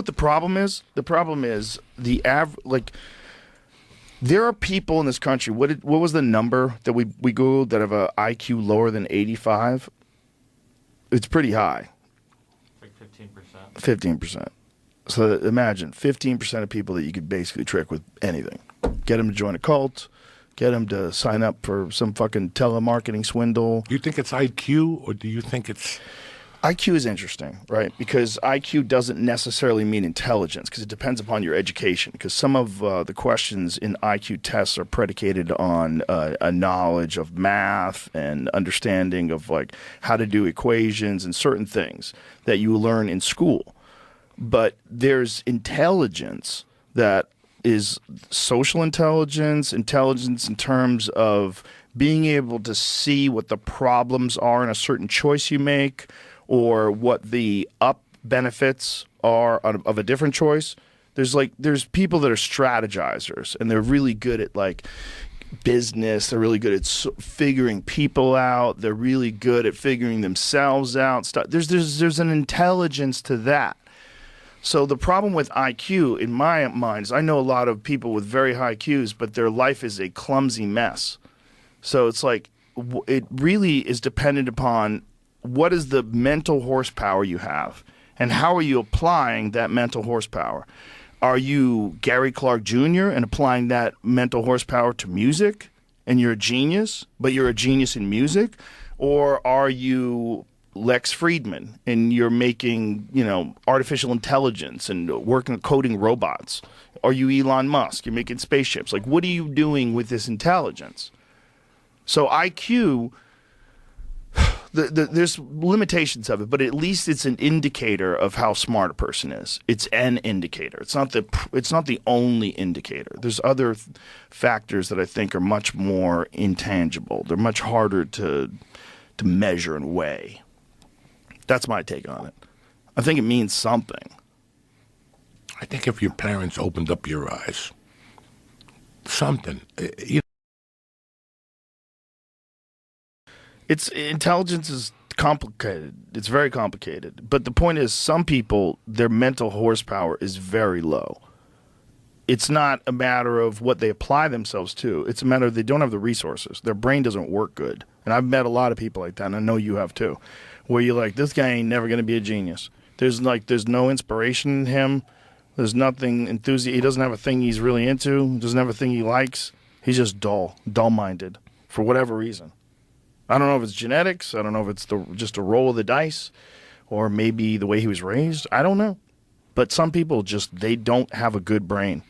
what the problem is? The problem is there are people in this country. What was the number that we Googled that have a IQ lower than 85? It's pretty high. Like 15%. 15%. So imagine 15% of people that you could basically trick with anything. Get them to join a cult. Get them to sign up for some fucking telemarketing swindle. You think it's IQ, or do you think it's... IQ is interesting, right? Because IQ doesn't necessarily mean intelligence, because it depends upon your education. Because some of the questions in IQ tests are predicated on a knowledge of math and understanding of like how to do equations and certain things that you learn in school. But there's intelligence that is social intelligence, intelligence in terms of being able to see what the problems are in a certain choice you make, or what the benefits are of a different choice. There's people that are strategizers, and they're really good at like business. They're really good at figuring people out. They're really good at figuring themselves out. There's an intelligence to that. So the problem with IQ, in my mind, is I know a lot of people with very high IQs, but their life is a clumsy mess. So it's like it really is dependent upon what is the mental horsepower you have, and how are you applying that mental horsepower? Are you Gary Clark Jr. and applying that mental horsepower to music, and you're a genius, but you're a genius in music? Or are you Lex Friedman and you're making, artificial intelligence and coding robots? Are you Elon Musk? You're making spaceships. Like, what are you doing with this intelligence? So IQ... there's limitations of it, but at least it's an indicator of how smart a person is. It's an indicator. It's not the only indicator. There's other factors that I think are much more intangible. They're much harder to measure and weigh. That's my take on it. I think it means something. I think if your parents opened up your eyes, something, Intelligence is complicated. It's very complicated. But the point is, some people, their mental horsepower is very low. It's not a matter of what they apply themselves to. It's a matter of they don't have the resources. Their brain doesn't work good. And I've met a lot of people like that, and I know you have too, where you're like, this guy ain't never going to be a genius. There's no inspiration in him. There's nothing enthusiastic. He doesn't have a thing he's really into. He doesn't have a thing he likes. He's just dull-minded for whatever reason. I don't know if it's genetics. I don't know if it's just a roll of the dice, or maybe the way he was raised. I don't know. But some people they don't have a good brain.